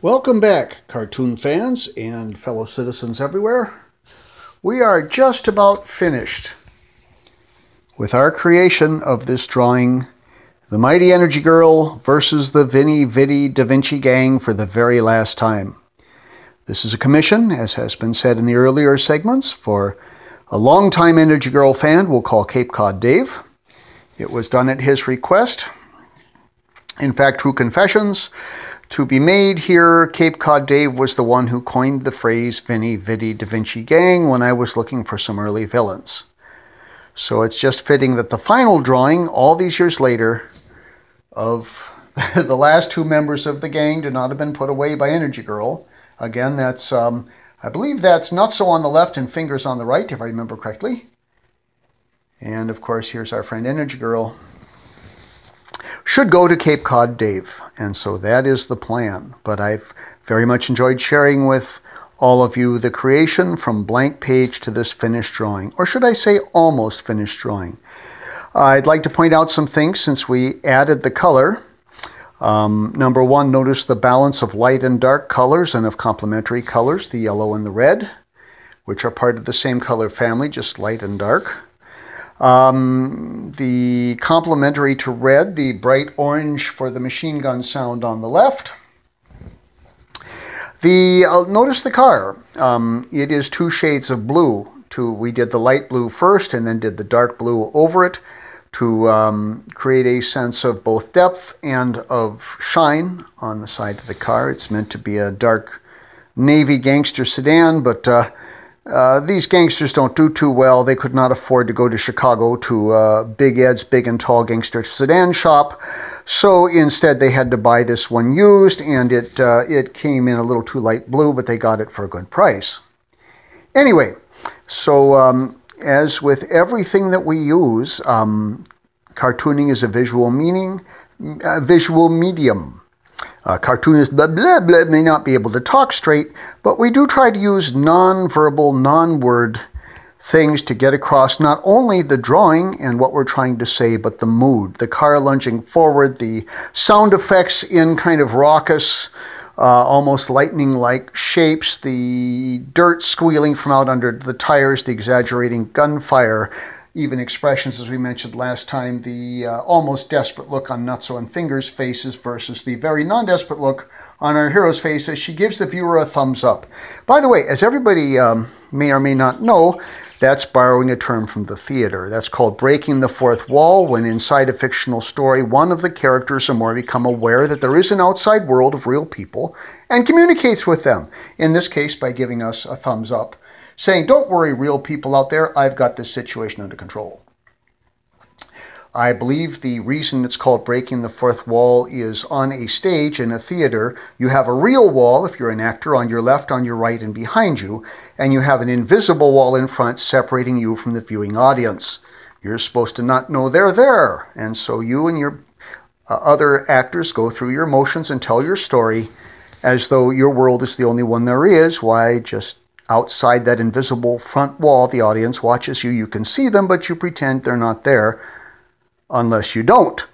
Welcome back, cartoon fans and fellow citizens everywhere. We are just about finished with our creation of this drawing, The Mighty Energy Girl versus the Veni Vidi Da Vinci Gang for the very last time. This is a commission, as has been said in the earlier segments, for a longtime Energy Girl fan we'll call Cape Cod Dave. It was done at his request. In fact, true confessions to be made here, Cape Cod Dave was the one who coined the phrase Veni Vidi Da Vinci Gang when I was looking for some early villains. So it's just fitting that the final drawing, all these years later, of the last two members of the gang did not have been put away by Energy Girl. Again, that's, I believe that's Nutso on the left and Fingers on the right, if I remember correctly. And of course, here's our friend Energy Girl. Should go to Cape Cod Dave, and so that is the plan. But I've very much enjoyed sharing with all of you the creation from blank page to this finished drawing, or should I say almost finished drawing. I'd like to point out some things since we added the color. Number one, notice the balance of light and dark colors and of complementary colors, the yellow and the red, which are part of the same color family, just light and dark. The complementary to red, the bright orange for the machine gun sound on the left. Notice the car. It is two shades of blue. We did the light blue first and then did the dark blue over it to create a sense of both depth and of shine on the side of the car. It's meant to be a dark navy gangster sedan, but these gangsters don't do too well. They could not afford to go to Chicago to Big Ed's Big and Tall Gangster Sedan shop. So instead they had to buy this one used, and it came in a little too light blue, but they got it for a good price. Anyway, so as with everything that we use, cartooning is a visual medium. Cartoonists blah, blah, blah, may not be able to talk straight, but we do try to use non-verbal, non-word things to get across not only the drawing and what we're trying to say, but the mood. The car lunging forward, the sound effects in kind of raucous, almost lightning-like shapes, the dirt squealing from out under the tires, the exaggerating gunfire, even expressions, as we mentioned last time, the almost desperate look on Nutso and Fingers' faces versus the very non-desperate look on our hero's face as she gives the viewer a thumbs up. By the way, as everybody may or may not know, that's borrowing a term from the theater. That's called breaking the fourth wall, when inside a fictional story, one of the characters or more become aware that there is an outside world of real people and communicates with them, in this case by giving us a thumbs up, saying, "Don't worry, real people out there, I've got this situation under control." I believe the reason it's called breaking the fourth wall is on a stage in a theater, you have a real wall, if you're an actor, on your left, on your right, and behind you, and you have an invisible wall in front separating you from the viewing audience. You're supposed to not know they're there, and so you and your other actors go through your motions and tell your story as though your world is the only one there is. Why, just outside that invisible front wall, the audience watches you. You can see them, but you pretend they're not there, unless you don't.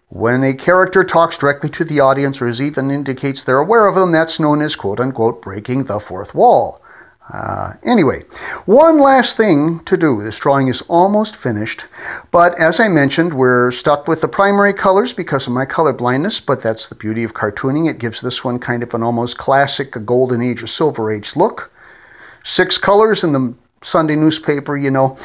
When a character talks directly to the audience or even indicates they're aware of them, that's known as quote-unquote breaking the fourth wall. Anyway, one last thing to do. This drawing is almost finished, but as I mentioned, we're stuck with the primary colors because of my color blindness, but that's the beauty of cartooning. It gives this one kind of an almost classic, a golden age or silver age look. 6 colors in the Sunday newspaper, you know.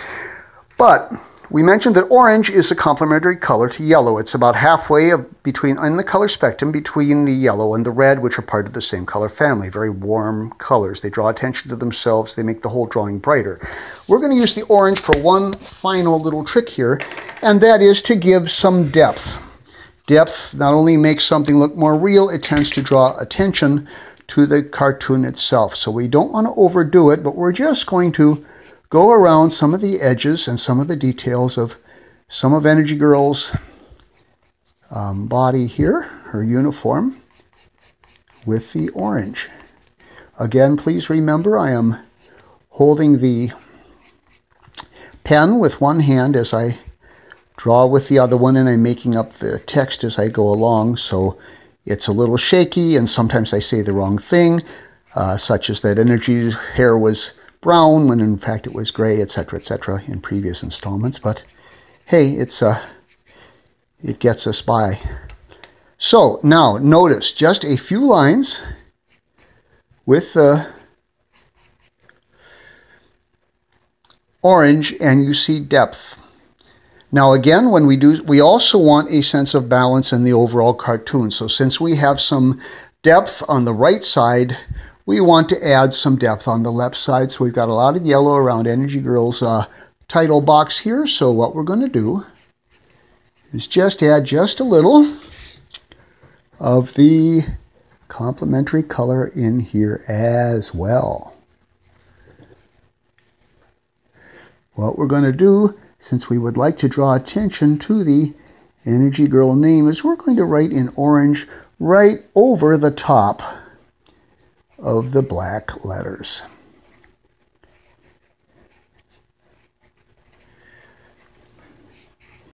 But we mentioned that orange is a complementary color to yellow. It's about halfway in the color spectrum between the yellow and the red, which are part of the same color family. Very warm colors. They draw attention to themselves. They make the whole drawing brighter. We're going to use the orange for one final little trick here, and that is to give some depth. Depth not only makes something look more real, it tends to draw attention to the cartoon itself. So we don't want to overdo it, but we're just going to go around some of the edges and some of the details of some of Energy Girl's body here, her uniform, with the orange. Again, please remember I am holding the pen with one hand as I draw with the other one, and I'm making up the text as I go along. So it's a little shaky, and sometimes I say the wrong thing, such as that Energy's hair was brown when in fact it was gray, etc., in previous installments. But hey, it gets us by. So now notice just a few lines with the orange, and you see depth. Now again, when we also want a sense of balance in the overall cartoon. So since we have some depth on the right side, we want to add some depth on the left side. So we've got a lot of yellow around Energy Girl's title box here. So what we're going to do is just add just a little of the complementary color in here as well. What we're going to do, since we would like to draw attention to the Energy Girl name, is we're going to write in orange right over the top of the black letters.